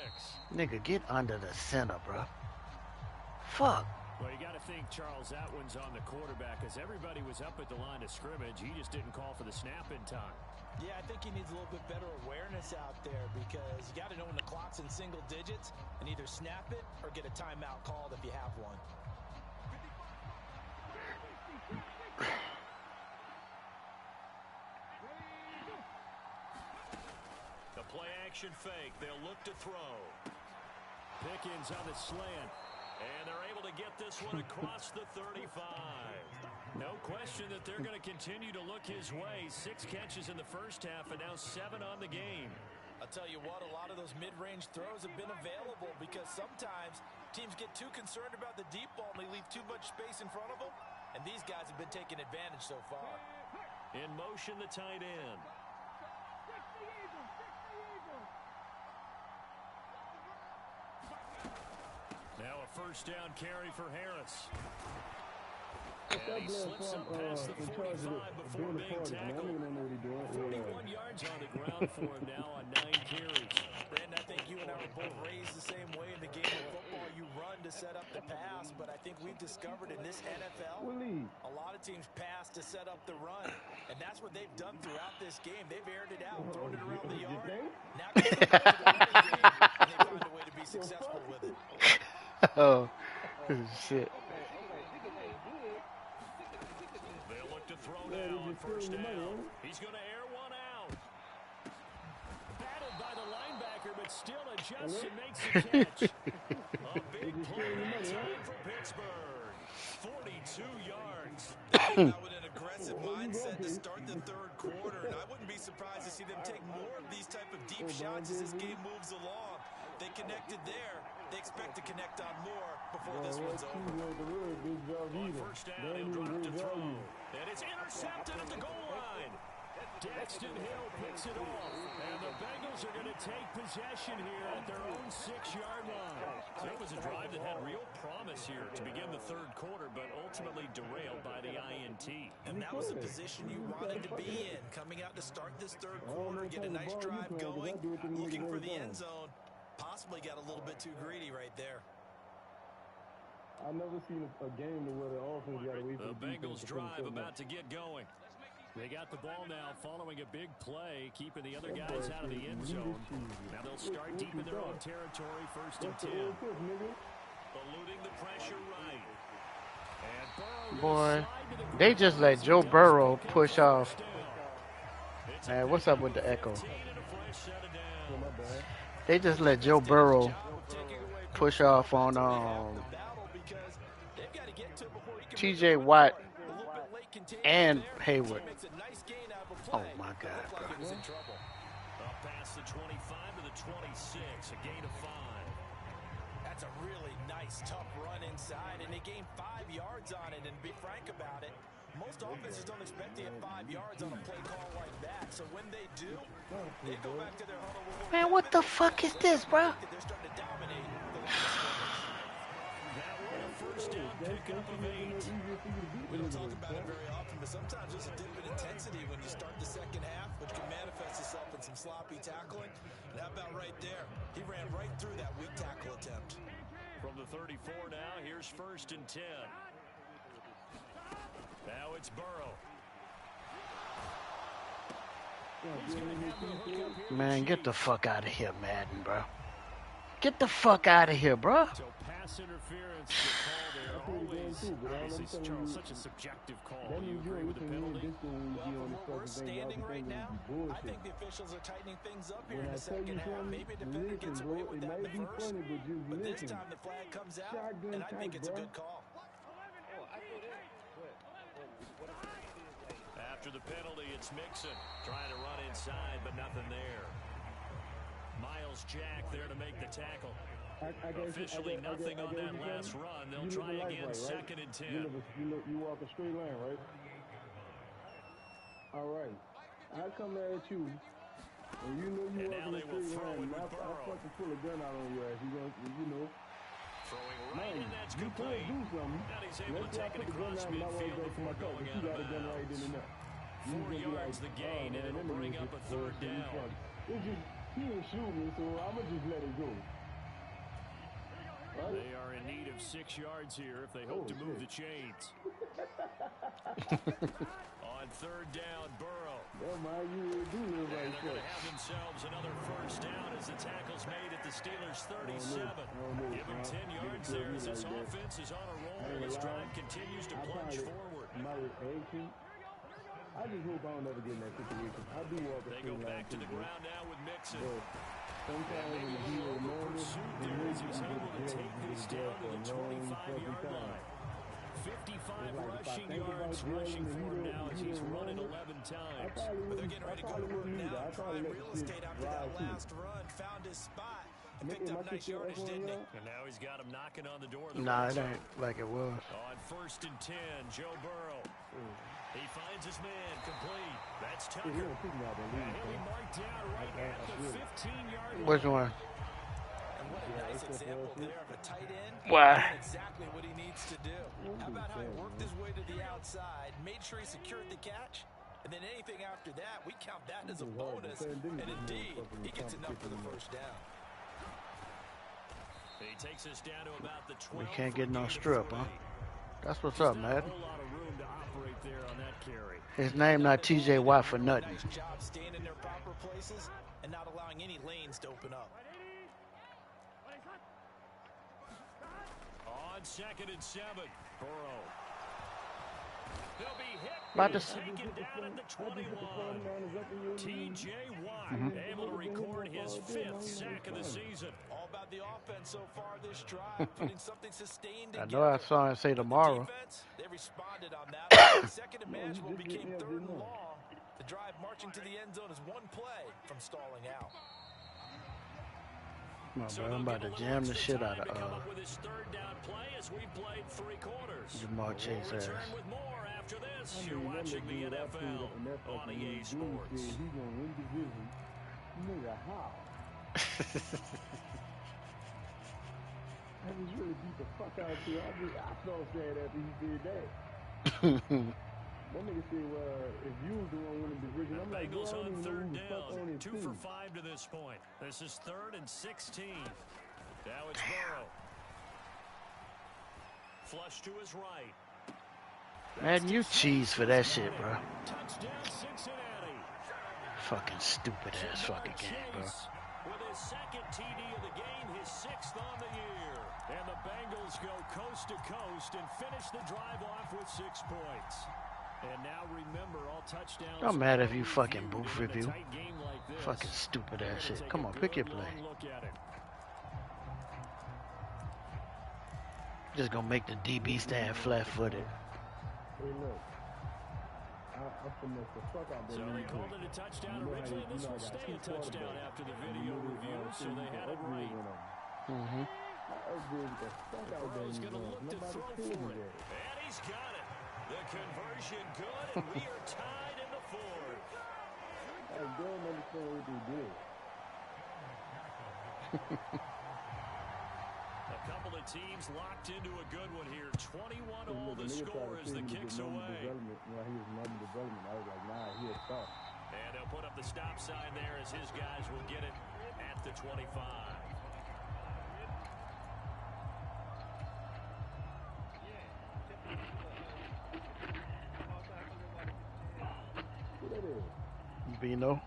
[SPEAKER 4] Nigga, get under the center, bro. Fuck.
[SPEAKER 3] Well, you got to think, Charles, that one's on the quarterback as everybody was up at the line of scrimmage. He just didn't call for the snap in time.
[SPEAKER 2] Yeah, I think he needs a little bit better awareness out there because you got to know when the clock's in single digits and either snap it or get a timeout called if you have one.
[SPEAKER 3] The play action fake. They'll look to throw. Pickens on the slant. And they're able to get this one across the 35. No question that they're going to continue to look his way. 6 catches in the first half and now 7 on the game.
[SPEAKER 2] I'll tell you what, a lot of those mid-range throws have been available because sometimes teams get too concerned about the deep ball and they leave too much space in front of them. And these guys have been taking advantage so far.
[SPEAKER 3] In motion, the tight end. Now a first down carry for Harris. And he slips him past the 45 before being tackled. 41 yards on the ground for him now on 9 carries.
[SPEAKER 2] Brandon, I think you and I were both raised the same way in the game of football. You run to set up the pass, but I think we've discovered in this NFL, a lot of teams pass to set up the run. And that's what they've done throughout this game. They've aired it out, thrown it around the yard. Now they come back to the running game, and they find a way to be successful with it.
[SPEAKER 4] Oh, shit.
[SPEAKER 3] They'll look to throw now on first down. He's going to air one out. Battled by the linebacker, but still adjusts and makes the catch. A big play that time for Pittsburgh. 42 yards.
[SPEAKER 5] Out with an aggressive mindset to start the third quarter, and I wouldn't be surprised to see them take more of these type of deep shots as this game moves along. They connected there. They expect to connect on more before this one's over.
[SPEAKER 3] On first down, he'll drop to throw. And it's intercepted at the goal line. Daxton Hill picks it off. And the Bengals are going to take possession here at their own 6-yard line. So it was a drive that had real promise here to begin the third quarter, but ultimately derailed by the INT.
[SPEAKER 2] And that was the position you wanted to be in. Coming out to start this third quarter, get a nice drive going, looking for the end zone. Possibly got a little bit too greedy right there.
[SPEAKER 7] I've never seen a game where the offense got away from
[SPEAKER 3] the Bengals drive about to get going. They got the ball now following a big play, keeping the other guys out of the end zone. Now they'll start deep in their own territory, 1st and 10. Eluding the pressure right. And
[SPEAKER 4] Boy, they just let Joe Burrow push off. Man, what's up with the echo? They just let Joe Burrow push off on T.J. Watt and Hayward. Oh my God, bro.
[SPEAKER 3] Up past the 25 to the 26, a gain of 5.
[SPEAKER 2] That's a really nice, tough run inside, and they gained 5 yards on it. And to be frank about it, most offenses don't expect to get 5 yards on a play call like that. So when they do, they go back to their huddle.
[SPEAKER 4] Man, what the fuck is this, bro?
[SPEAKER 2] They're starting to dominate the line of scrimmage.
[SPEAKER 3] That one a first down pickup of 8.
[SPEAKER 5] We don't talk about it very often, but sometimes there's a dip in intensity when you start the second half, which can manifest itself in some sloppy tackling. And how about right there? He ran right through that weak tackle attempt.
[SPEAKER 3] From the 34 now, here's 1st and 10. Now it's Burrow.
[SPEAKER 4] Man, get the fuck out of here, Madden, bro. Get the fuck out of here, bro.
[SPEAKER 3] So pass interference, the call there. Always, obviously, Charles, such a subjective call. You agree with the penalty?
[SPEAKER 2] Well, from where we're standing right now, I think the officials are tightening things up here in the second half. Maybe the defender gets away with that in the first, but this time the flag comes out, and I think it's a good call.
[SPEAKER 1] After the penalty, it's Mixon trying to run inside, but nothing there. Miles Jack there to make the tackle. Officially nothing on that last run. They'll try again, second and 10.
[SPEAKER 7] You walk a straight line, right? All right. I come at you, and you know you walk a straight line. I fucking pull a gun out on your ass. You know.
[SPEAKER 1] Throwing right in, that's complete.
[SPEAKER 7] Do something.
[SPEAKER 1] And he's able to take it across midfield before going out of bounds. 4 yards the gain, and it'll bring up a third down.
[SPEAKER 7] It's just, he didn't shoot me, so I'm going to just let it go. Right?
[SPEAKER 3] They are in need of 6 yards here if they hope to move the chains. On third down, Burrow.
[SPEAKER 7] Yeah, man, you do live right
[SPEAKER 1] And they're going to have themselves another first down as the tackle's made at the Steelers' 37. Give them 10 yards there as this offense is on a roll. This drive continues to plunge forward.
[SPEAKER 7] I just hope I don't ever get in that situation. I do walk a
[SPEAKER 1] They go
[SPEAKER 7] straight line
[SPEAKER 1] back to
[SPEAKER 7] too,
[SPEAKER 1] the
[SPEAKER 7] bro.
[SPEAKER 1] ground now with Mixon.
[SPEAKER 7] Sometimes in the heat of the moment,
[SPEAKER 3] Pursuit there as he's able to take this down to the 25-yard line. 55 rushing yards rushing for him now as he's run it 11 times.
[SPEAKER 2] But they're getting ready to go to work now. Prime real estate after that last run. Found his spot. And picked up nice yardage, didn't he?
[SPEAKER 1] And now he's got him knocking on the door.
[SPEAKER 4] Nah, it ain't like it was.
[SPEAKER 1] On first and 10, Joe Burrow. He finds his man complete. That's Tucker. And he'll be marked down right at the 15-yard line.
[SPEAKER 4] Which one?
[SPEAKER 2] And what a nice example there of a tight end.
[SPEAKER 4] Why?
[SPEAKER 2] Doing exactly what he needs to do. How about how he worked his way to the outside, made sure he secured the catch, and then anything after that, we count that as a bonus. And indeed, he gets enough for the first down.
[SPEAKER 1] He takes us down to about the 12.
[SPEAKER 4] We can't get no strip, huh? That's what's up, man.
[SPEAKER 3] A whole lot of room to operate there on that carry.
[SPEAKER 4] His name not TJ Watt for nothing.
[SPEAKER 2] Nice job staying in their proper places and not allowing any lanes to open up.
[SPEAKER 3] On second and 7, Burrow. He'll be hit.
[SPEAKER 4] About to
[SPEAKER 3] Taken down at the 21. T.J. Watt able to record his 5th sack of the season.
[SPEAKER 2] All about the offense so far this drive, putting something sustained
[SPEAKER 4] I
[SPEAKER 2] together.
[SPEAKER 4] know I saw him say tomorrow.
[SPEAKER 2] Defense, they responded on that. Second and manageable became third and long. The drive marching to the end zone is one play from stalling out.
[SPEAKER 4] Come on, bro. I'm about to jam the shit out of
[SPEAKER 3] With his third down play as we played 3 quarters.
[SPEAKER 4] Jamal Chase ass.
[SPEAKER 3] Return with more after this. You're watching the NFL on EA Sports.
[SPEAKER 7] He's going to win division. Nigga, how? I just really beat the fuck out of you. I felt sad after he did that. That nigga said, well, if you was the one winning the division, I'm like,
[SPEAKER 3] Bengals on third
[SPEAKER 7] the fuck on
[SPEAKER 3] down.
[SPEAKER 7] his
[SPEAKER 3] 2
[SPEAKER 7] team.
[SPEAKER 3] for 5 to this point. This is 3rd and 16. Now it's Burrow. Flush to his right.
[SPEAKER 4] Man, you cheese for that shit, bro.
[SPEAKER 3] Touchdown Cincinnati.
[SPEAKER 4] Fucking stupid ass fucking game, bro.
[SPEAKER 3] With his second TD of the game, his 6th on the year. And the Bengals go coast to coast and finish the drive off with 6 points. And now remember, all touchdowns.
[SPEAKER 4] I'm mad if you fucking booth
[SPEAKER 3] in a
[SPEAKER 4] review.
[SPEAKER 3] tight game like this.
[SPEAKER 4] Fucking stupid ass
[SPEAKER 3] Take
[SPEAKER 4] shit. Come
[SPEAKER 3] a
[SPEAKER 4] on, pick your
[SPEAKER 3] good
[SPEAKER 4] play.
[SPEAKER 3] long look at it.
[SPEAKER 4] Just gonna make the DB stand flat-footed.
[SPEAKER 7] Hey, look. I'm finna the fuck out there.
[SPEAKER 3] So they called it a touchdown originally, and this will stay a touchdown after the video review, so they had it right.
[SPEAKER 4] Mm-hmm.
[SPEAKER 3] Burrow's going to look to throw for it. And he's got it. The conversion good, and we are tied in the 4th.
[SPEAKER 7] I don't understand what they did.
[SPEAKER 3] A couple of teams locked into a good one here. 21-all the score as the kicks away.
[SPEAKER 7] He was number development. I was like, nah, he'll stop.
[SPEAKER 3] And they'll put up the stop sign there as his guys will get it at the 25.
[SPEAKER 4] Bino.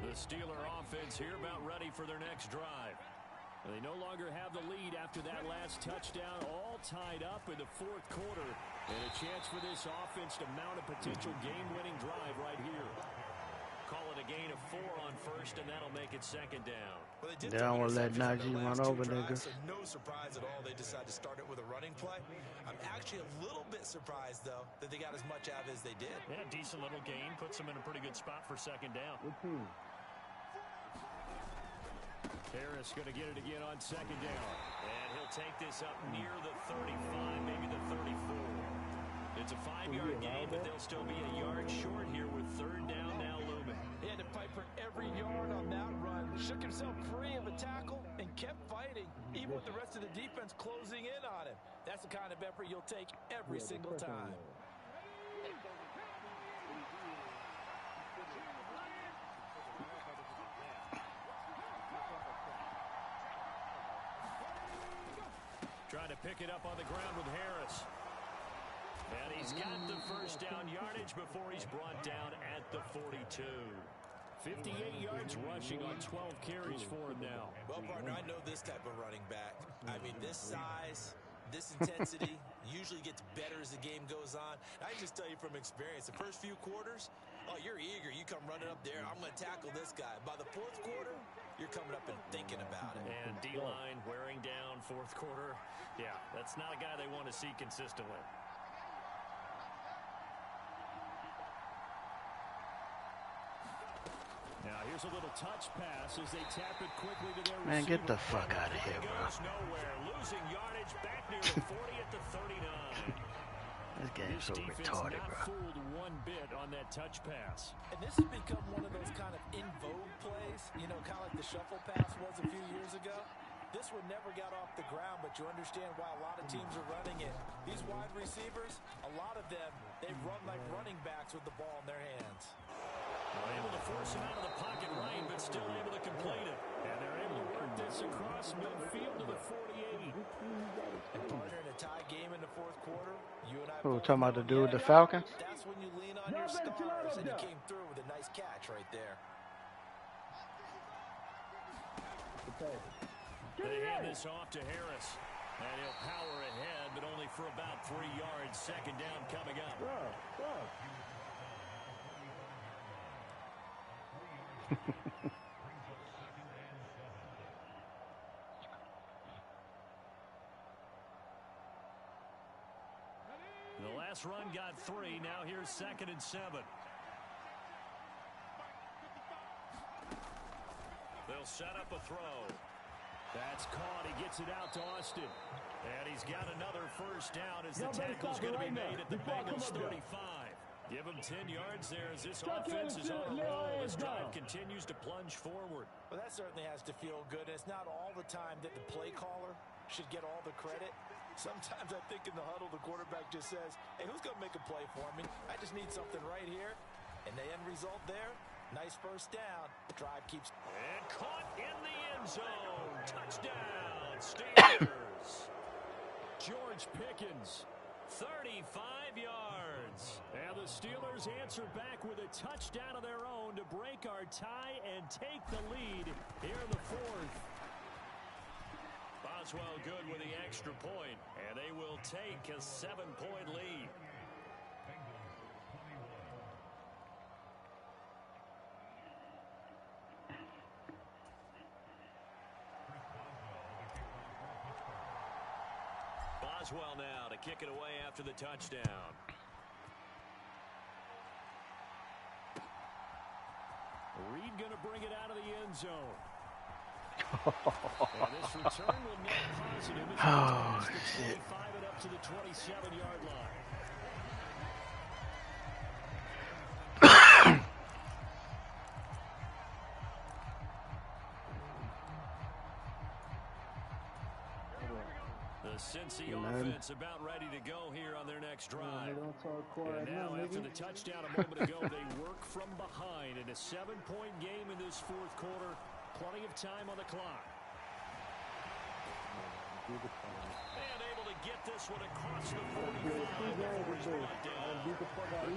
[SPEAKER 3] The
[SPEAKER 1] Steeler offense here about ready for their next drive. They no longer have the lead after that last touchdown, all tied up in the fourth quarter. And a chance for this offense to mount a potential game-winning drive right here. Call it a gain of 4 on first, and that'll make it second down.
[SPEAKER 5] Well,
[SPEAKER 4] they don't want to let Najee run over niggas.
[SPEAKER 5] So no surprise at all they decided to start it with a running play. I'm actually a little bit surprised, though, that they got as much out of it as they did.
[SPEAKER 1] Yeah, decent little gain. Puts them in a pretty good spot for second down. Harris going to get it again on second down. And he'll take this up near the 35, maybe the 34. It's a 5-yard gain, but they'll still be a yard short here with third down now looming.
[SPEAKER 2] He had to fight for every yard on that run. Shook himself free of a tackle and kept fighting, even with the rest of the defense closing in on him. That's the kind of effort you'll take every single time.
[SPEAKER 1] Trying to pick it up on the ground with Harris. And he's got the first down yardage before he's brought down at the 42. 58 yards rushing on 12 carries for him now.
[SPEAKER 5] Well, partner, I know this type of running back. I mean, this size, this intensity usually gets better as the game goes on. I can just tell you from experience, the first few quarters, oh, you're eager. You come running up there. I'm going to tackle this guy. By the fourth quarter, you're coming up and thinking about it.
[SPEAKER 1] And D-line wearing down fourth quarter. Yeah, that's not a guy they want to see consistently. Now here's a little touch pass as they tap it quickly to their receiver.
[SPEAKER 4] Man, get the fuck out of here, bro.
[SPEAKER 1] Goes nowhere, losing yardage back near the 40 at the 39.
[SPEAKER 4] This game's so retarded, bro.
[SPEAKER 1] Fooled one bit on that touch pass.
[SPEAKER 2] And this has become one of those kind of in vogue plays, you know, kind of like the shuffle pass was a few years ago. This one never got off the ground, but you understand why a lot of teams are running it. These wide receivers, a lot of them, they run like running backs with the ball in their hands.
[SPEAKER 1] They're able to force him out of the pocket right, but still able to complete it. And they're able to work this across midfield to the 48.
[SPEAKER 2] And partner, in a tie game in the fourth quarter, you and I
[SPEAKER 4] Who,
[SPEAKER 2] both
[SPEAKER 4] talking about
[SPEAKER 2] know,
[SPEAKER 4] the dude with the
[SPEAKER 2] yeah,
[SPEAKER 4] Falcon?
[SPEAKER 2] that's when you lean on your stars, and he came through with a nice catch right there.
[SPEAKER 1] They hand this off to Harris. And he'll power ahead, but only for about 3 yards. Second down coming up. The last run got 3. Now here's 2nd and 7. They'll set up a throw. That's caught. He gets it out to Austin. And he's got another first down as the tackle's going to be made at the Bengals 35. Give him 10 yards there as this offense is on a roll. This drive continues to plunge forward.
[SPEAKER 2] Well, that certainly has to feel good. And it's not all the time that the play caller should get all the credit. Sometimes I think in the huddle, the quarterback just says, hey, who's going to make a play for me? I just need something right here. And the end result there, nice first down. The drive keeps...
[SPEAKER 1] And caught in the end zone. Touchdown, Steelers. George Pickens, 35 yards. And the Steelers answer back with a touchdown of their own to break our tie and take the lead here in the fourth. Boswell good with the extra point, and they will take a 7-point lead. Boswell now to kick it away after the touchdown. Reed going to bring it out of the end zone. And this return will net positive as he takes the 25 and up to the 27-yard line. The Cincy offense about ready to go here on their next drive. And now after the touchdown a moment ago, they work from behind in a 7-point game in this fourth quarter. Plenty of time on the clock. And able to get this one across the 45 before he's brought down. The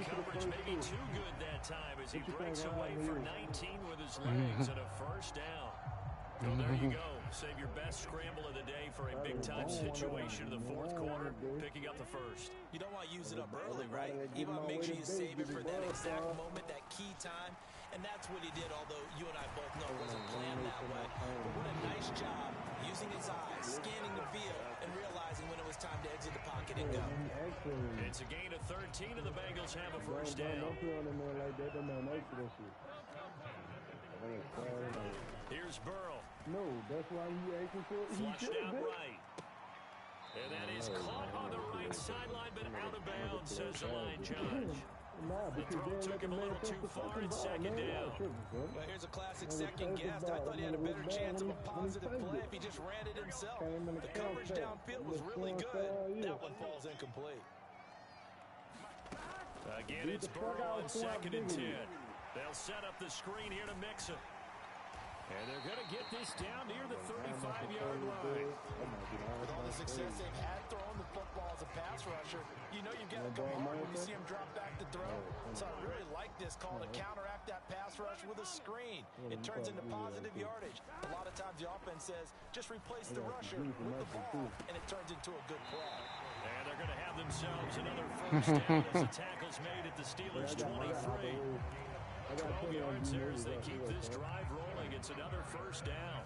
[SPEAKER 1] coverage maybe too good that time as he breaks away for 19 with his legs and a first down. Well, there you go. Save your best scramble of the day for a big-time situation in the fourth quarter, picking up the first.
[SPEAKER 2] You don't want to use it up early, right? You want to make sure you save it for that exact moment, that key time. And that's what he did, although you and I both know it wasn't planned that way. But what a nice job using his eyes, scanning the field, and realizing when it was time to exit the pocket and go.
[SPEAKER 1] It's a gain of 13, and the Bengals have a first down. Here's Burrow.
[SPEAKER 7] No, that's why he asking for it.
[SPEAKER 1] Flushed out right. And that is caught on the right sideline, but out of bounds, says the line judge. The throw took him a little too far. It's second down.
[SPEAKER 2] Well, here's a classic second guess. I thought he had a better chance of a positive play if he just ran it himself. The coverage downfield was really good. That one falls incomplete.
[SPEAKER 1] Again, it's Burrow on 2nd and 10. They'll set up the screen here to Mixon. And they're going to get this down near the 35-yard line.
[SPEAKER 2] With all the success they've had throwing the football as a pass rusher, you know you've got to come hard when you see him drop back to throw. So I really like this call to counteract that pass rush with a screen. It turns into positive yardage. A lot of times the offense says, just replace the rusher with the ball, and it turns into a good play.
[SPEAKER 1] And they're going to have themselves another first down as the tackle's made at the Steelers' 23. 12 yards there as they keep this drive rolling. It's another first down.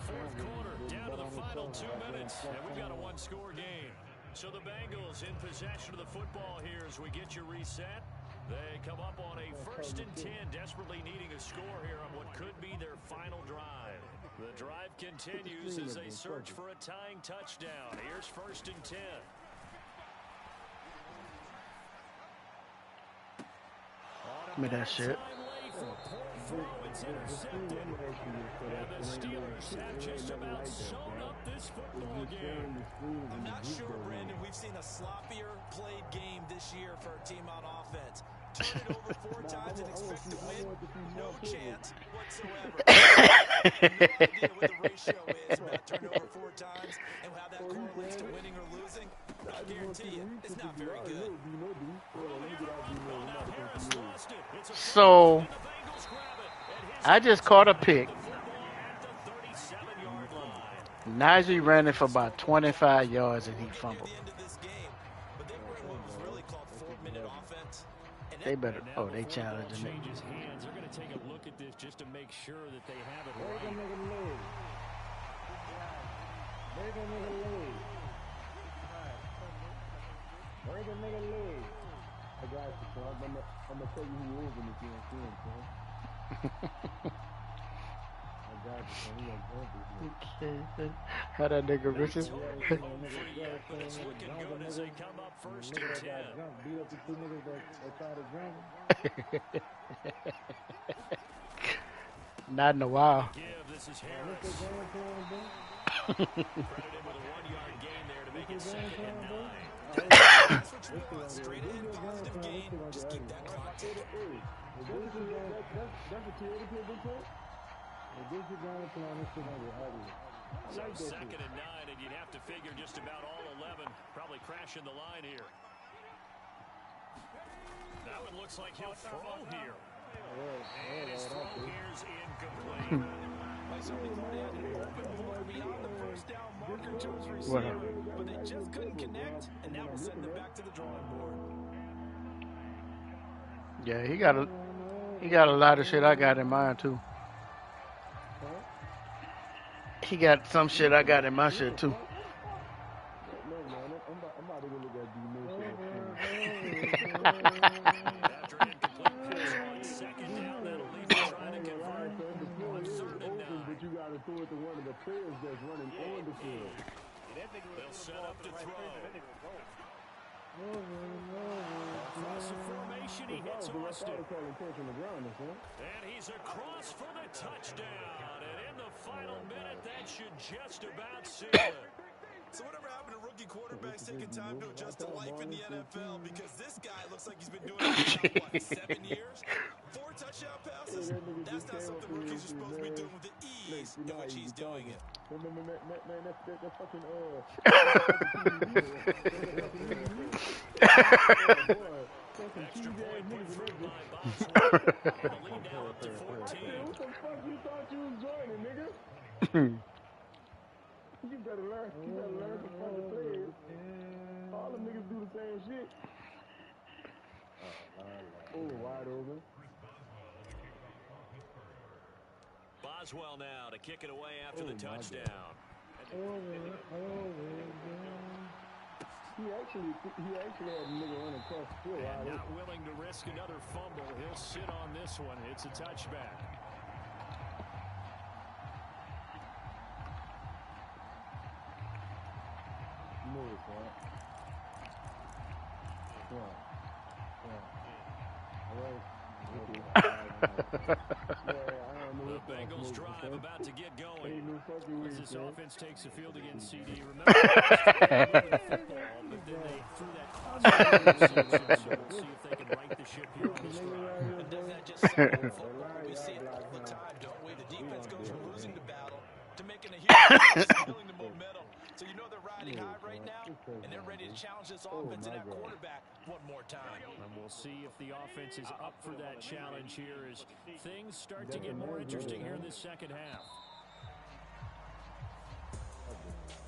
[SPEAKER 1] Fourth quarter, down to the final 2 minutes, and we've got a one-score game. So the Bengals in possession of the football here as we get you reset. They come up on a 1st and 10, desperately needing a score here on what could be their final drive. The drive continues as they search for a tying touchdown. Here's 1st and 10.
[SPEAKER 4] Give me that shit.
[SPEAKER 1] It's intercepted. And the Steelers have just about sewn up this football game.
[SPEAKER 2] I'm not sure, Brandon, we've seen a sloppier played game this year for a team on offense. Turn it over 4 times and expect to win? No chance whatsoever. No idea what the ratio is about turnover 4 times and how that correlates to winning or losing. I guarantee you, it's not very good.
[SPEAKER 4] So, I just caught a pick. Najee ran it for about 25 yards and he fumbled. They better. Oh, they challenging it.
[SPEAKER 1] They're going to take a look at this just to make sure that they have it right.
[SPEAKER 7] Break a nigga leg. I got you, son. I'm gonna tell you who is when you can't see him, son. I got you, son. We gonna bump this nigga.
[SPEAKER 4] How that nigga Richard?
[SPEAKER 1] It's looking good as they come up 1st and 10.
[SPEAKER 7] Beat up the 2 niggas that tried to jump.
[SPEAKER 4] Not in a while.
[SPEAKER 1] This is Harris. Credited with a 1-yard gain there to make it 2nd and 9.
[SPEAKER 2] That's what you want. Straight ahead, positive gain. Just keep that clock ticking.
[SPEAKER 7] That's a kid. This is going to plan this shit over.
[SPEAKER 1] So 2nd and 9, and you'd have to figure just about all 11 probably crashing the line here. That one looks like he'll throw here. And his throw here's incomplete.
[SPEAKER 2] I certainly thought he had an open look beyond the first down marker to his receiver, but they just couldn't connect, and now we're sending it back to the drawing board.
[SPEAKER 4] Yeah, he got a lot of shit I got in mind too. He got some shit I got in my shit too.
[SPEAKER 7] But you got to throw it to one of the players that's running on the field.
[SPEAKER 1] They'll set up to throw. Across the formation, he hits Austin. And he's across for the touchdown. And in the final minute, that should just about seal it.
[SPEAKER 5] So whatever happened to rookie quarterbacks taking time to adjust to life in the NFL? Because this guy looks like he's been doing it for, 7 years? 4 touchdown passes? That's not something rookies are supposed to be doing with the ease ease in which he's doing it.
[SPEAKER 7] Man, that's fucking,
[SPEAKER 1] Extra point put through by Boswell. The lead now up to 14.
[SPEAKER 7] what the fuck you thought you was joining, nigga? You better learn some fucking plays. All them niggas do the same shit. Oh, wide open.
[SPEAKER 1] Boswell now to kick it away after the touchdown.
[SPEAKER 7] He actually had a nigga running across the field.
[SPEAKER 1] And not willing to risk another fumble. He'll sit on this one. It's a touchback.
[SPEAKER 7] Move, right? Yeah. All right.
[SPEAKER 1] The Bengals drive about to get going. As this offense takes the field against CD. Remember, but then they threw that cross. So we'll see if they can right the ship here on this drive.
[SPEAKER 5] And doesn't that just sound like football? We see it all the time, don't we? The defense goes from losing the battle to making a huge stealing the momentum. So you know they're riding high right now, and they're ready to challenge this offense and that quarterback one more time.
[SPEAKER 1] And we'll see if the offense is up for that challenge here as things start to get more interesting here in this second half.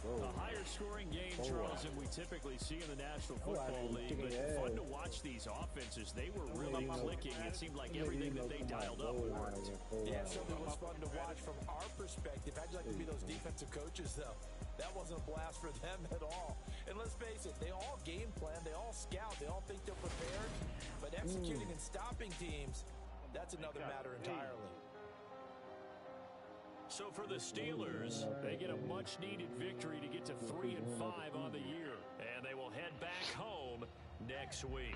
[SPEAKER 1] A higher scoring game, Charles, than we typically see in the National Football League. But fun to watch these offenses. They were really clicking. It seemed like everything that they dialed up worked.
[SPEAKER 5] Yeah, it certainly was fun to watch from our perspective. How'd you like to be those defensive coaches, though? That wasn't a blast for them at all. And let's face it, they all game plan, they all scout, they all think they're prepared. But executing and stopping teams, that's another matter entirely.
[SPEAKER 1] So for the Steelers, they get a much-needed victory to get to 3-5 on the year. And they will head back home next week.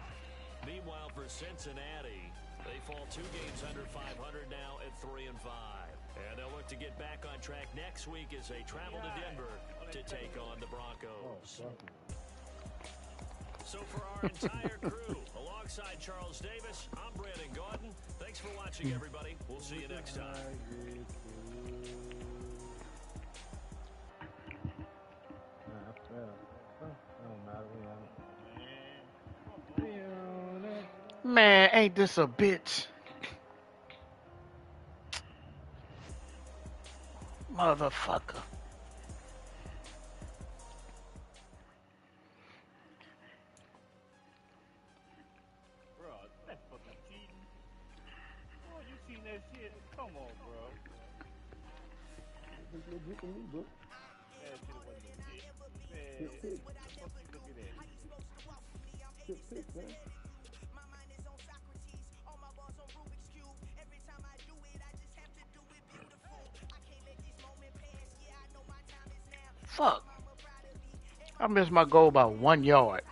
[SPEAKER 1] Meanwhile, for Cincinnati, they fall 2 games under 500 now at 3-5. And they'll look to get back on track next week as they travel to Denver to take on the Broncos. So for our entire crew, alongside Charles Davis, I'm Brandon Gaudin. Thanks for watching, everybody. We'll see you next time.
[SPEAKER 4] Man, ain't this a bitch? Motherfucker.
[SPEAKER 3] Bro, that fucking cheating. Bro, you seen that shit? Come on, bro.
[SPEAKER 7] It's legit to me, bro.
[SPEAKER 3] That shit wasn't legit. Man,
[SPEAKER 7] It's sick.
[SPEAKER 3] look at that.
[SPEAKER 7] It's sick, man.
[SPEAKER 4] Fuck. I missed my goal by 1 yard.